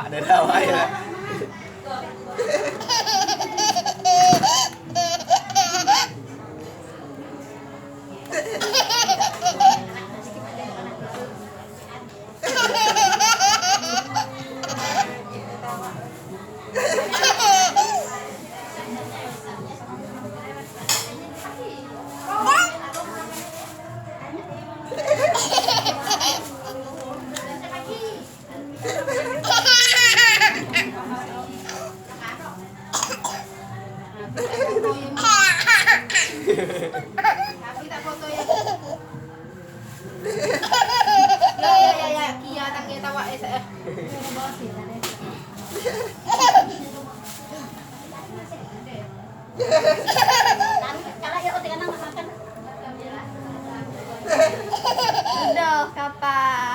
ada dawa ya. Kita foto ya. Ya. Kia tang kita tawa eh. Kalau ya udah makan. Udah kapan?